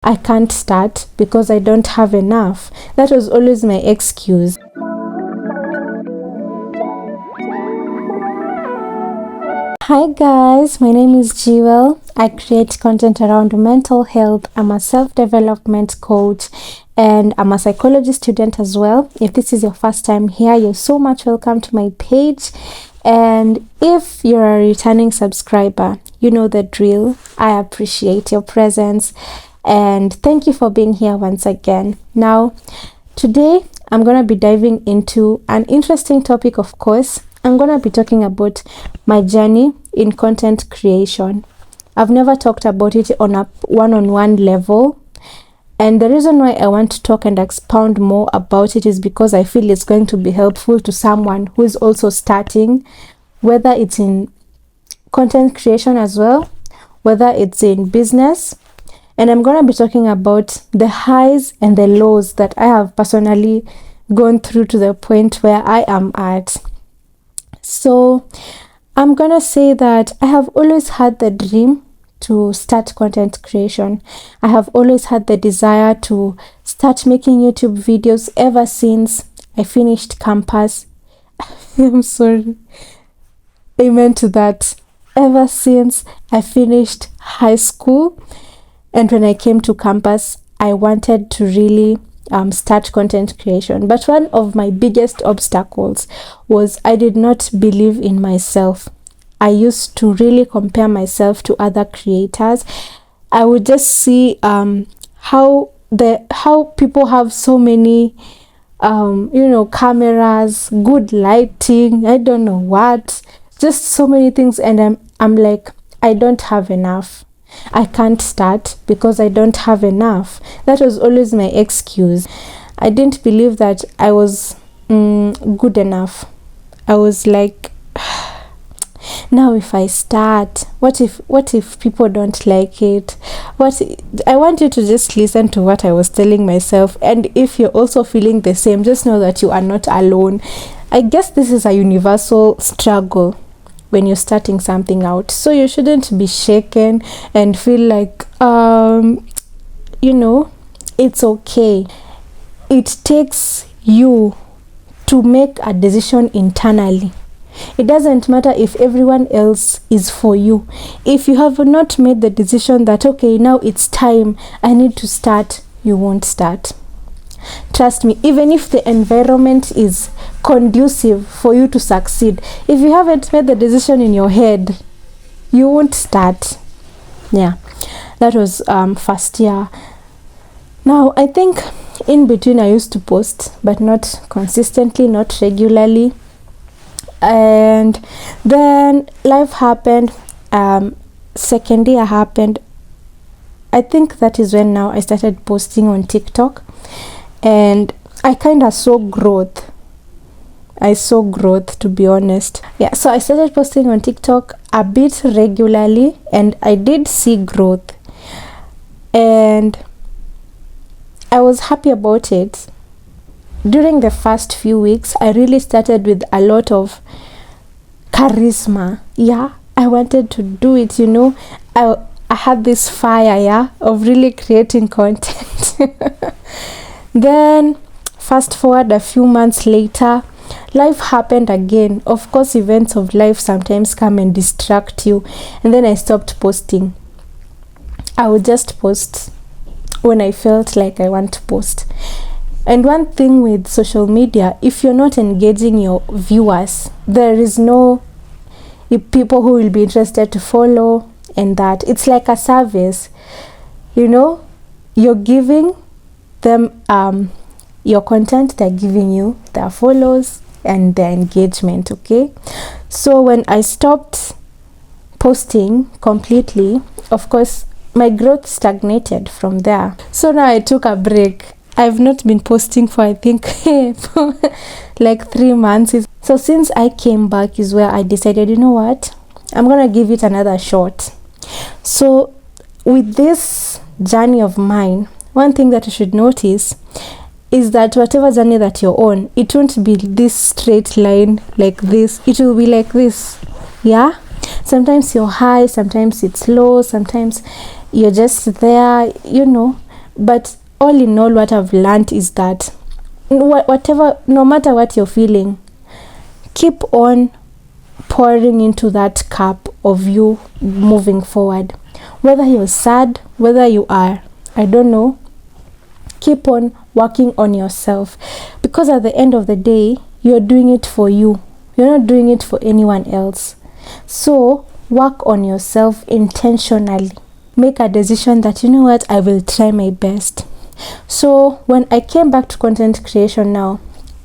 I can't start because I don't have enough. That was always my excuse. Hi guys, my name is Jewel. I create content around mental health. I'm a self-development coach and I'm a psychology student as well. If this is your first time here, you're so much welcome to my page. And if you're a returning subscriber, you know the drill. I appreciate your presence and thank you for being here once again. Now, today I'm going to be diving into an interesting topic, of course. I'm going to be talking about my journey in content creation. I've never talked about it on a one-on-one level. And the reason why I want to talk and expound more about it is because I feel it's going to be helpful to someone who is also starting, whether it's in content creation as well, whether it's in business. And I'm going to be talking about the highs and the lows that I have personally gone through to the point where I am at. So I'm going to say that I have always had the dream to start content creation. I have always had the desire to start making YouTube videos ever since I finished campus. I'm sorry. Amen to that. Ever since I finished high school. And when I came to campus, I wanted to really start content creation. But one of my biggest obstacles was I did not believe in myself. I used to really compare myself to other creators. I would just see how people have so many cameras, good lighting, I don't know what, just so many things, and I'm like, I don't have enough. I can't start because I don't have enough. That was always my excuse. I didn't believe that I was good enough. I was like, now if I start, what if people don't like it? I want you to just listen to what I was telling myself. And if you're also feeling the same, just know that you are not alone. I guess this is a universal struggle when you're starting something out. So you shouldn't be shaken and feel like, it's okay. It takes you to make a decision internally. It doesn't matter if everyone else is for you. If you have not made the decision that, okay, now it's time, I need to start, you won't start. Trust me, even if the environment is conducive for you to succeed, if you haven't made the decision in your head, you won't start. Yeah, that was first year. Now, I think in between I used to post, but not consistently, not regularly. And then life happened. Second year happened. I think that is when now I started posting on TikTok. And I kind of saw growth. I saw growth, to be honest. Yeah, so I started posting on TikTok a bit regularly and I did see growth. And I was happy about it. During the first few weeks, I really started with a lot of charisma. Yeah, I wanted to do it, I had this fire, of really creating content. Then, fast forward a few months later, life happened again. Of course, events of life sometimes come and distract you. And then I stopped posting. I would just post when I felt like I want to post. And one thing with social media, if you're not engaging your viewers, there is no people who will be interested to follow, and that. It's like a service. You're giving them your content, they're giving you their follows and their engagement. Okay, so when I stopped posting completely, of course my growth stagnated from there. So now I took a break. I've not been posting for, I think, like 3 months. So since I came back is where I decided, you know what, I'm gonna give it another shot. So with this journey of mine, one thing that you should notice is that whatever journey that you're on, it won't be this straight line like this. It will be like this. Yeah, sometimes you're high, sometimes it's low, sometimes you're just there, But all in all, what I've learned is that no matter what you're feeling, keep on pouring into that cup of you moving forward. Whether you're sad, whether you are, I don't know, keep on working on yourself, because at the end of the day, you're doing it for you. You're not doing it for anyone else. So work on yourself intentionally. Make a decision that, you know what, I will try my best. So when I came back to content creation now,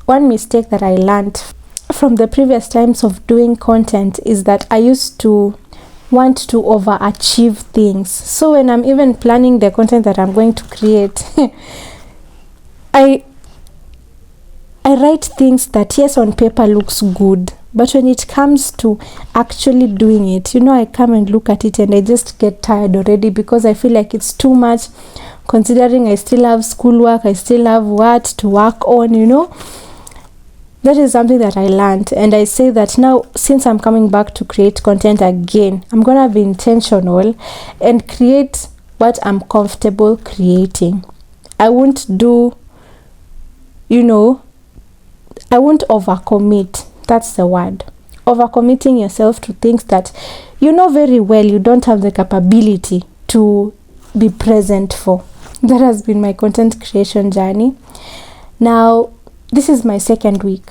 one mistake that I learned from the previous times of doing content is that I used to want to overachieve things. So when I'm even planning the content that I'm going to create, I write things that, yes, on paper looks good, but when it comes to actually doing it, I come and look at it and I just get tired already, because I feel like it's too much, considering I still have schoolwork, I still have what to work on, That is something that I learned, and I say that now, since I'm coming back to create content again, I'm gonna be intentional and create what I'm comfortable creating. I won't do, I won't overcommit. That's the word. Overcommitting yourself to things that very well you don't have the capability to be present for. That has been my content creation journey. Now, this is my second week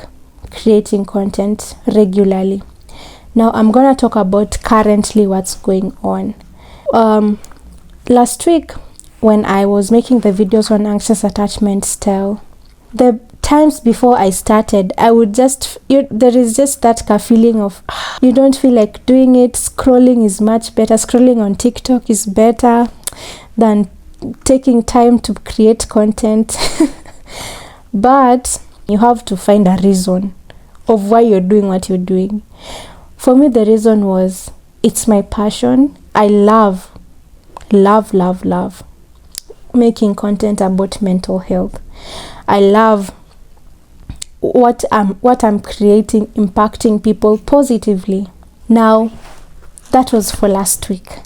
creating content regularly. Now, I'm going to talk about currently what's going on. Last week, when I was making the videos on anxious attachment style, the times before I started, I would there is just that feeling of you don't feel like doing it. Scrolling is much better. Scrolling on TikTok is better than taking time to create content. But you have to find a reason of why you're doing what you're doing. For me, the reason was, it's my passion. I love making content about mental health. I love what I'm creating, impacting people positively. Now, that was for last week.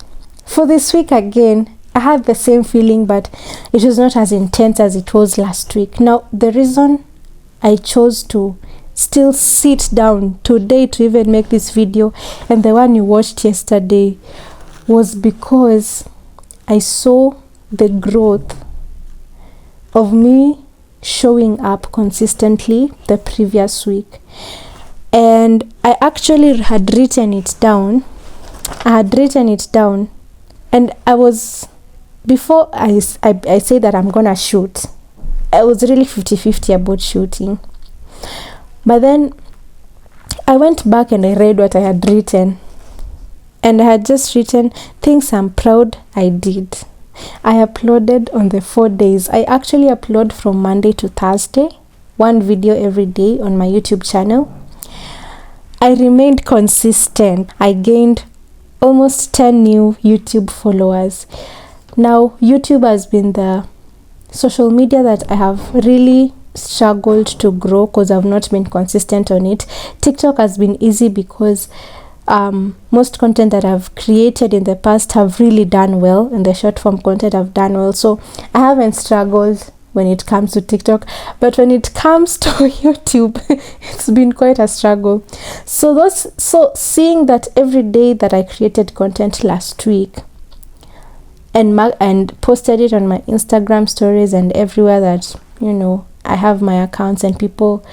For this week again, I had the same feeling, but it was not as intense as it was last week. Now, the reason I chose to still sit down today to even make this video, and the one you watched yesterday, was because I saw the growth of me showing up consistently the previous week. And I actually had written it down. And I was, before I say that I'm gonna shoot, I was really 50-50 about shooting. But then I went back and I read what I had written, and I had just written things I'm proud I did. I uploaded on the 4 days. I actually upload from Monday to Thursday, one video every day on my YouTube channel. I remained consistent. I gained almost 10 new YouTube followers. Now, YouTube has been the social media that I have really struggled to grow because I've not been consistent on it. TikTok has been easy because most content that I've created in the past have really done well, and the short form content have done well, so I haven't struggled when it comes to TikTok. But when it comes to YouTube, it's been quite a struggle. So seeing that every day that I created content last week and posted it on my Instagram stories and everywhere that I have my accounts, and people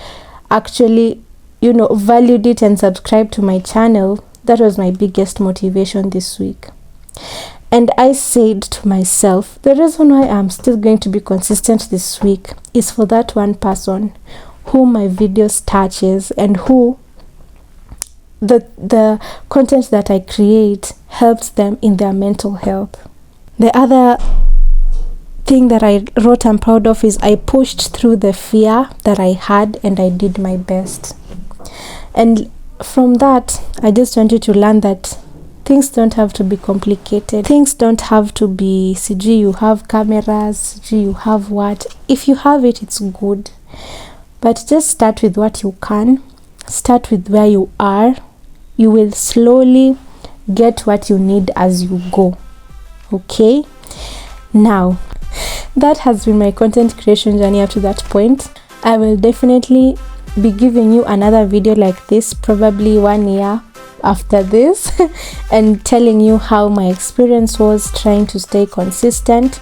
actually valued it and subscribed to my channel, that was my biggest motivation this week. And I said to myself, the reason why I'm still going to be consistent this week is for that one person who my videos touches, and who the content that I create helps them in their mental health. The other thing that I wrote I'm proud of is I pushed through the fear that I had, and I did my best. And from that, I just want you to learn that things don't have to be complicated. Things don't have to be, CG, you have cameras, CG, you have what. If you have it, it's good. But just start with what you can. Start with where you are. You will slowly get what you need as you go. Okay? Now, that has been my content creation journey up to that point. I will definitely be giving you another video like this, probably 1 year after this, and telling you how my experience was trying to stay consistent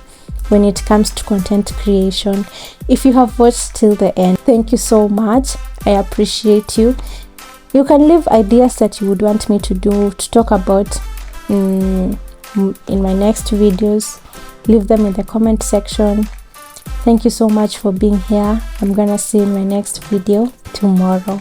when it comes to content creation. If you have watched till the end, thank you so much. I appreciate you. You can leave ideas that you would want me to talk about in my next videos. Leave them in the comment section. Thank you so much for being here. I'm gonna see you in my next video tomorrow.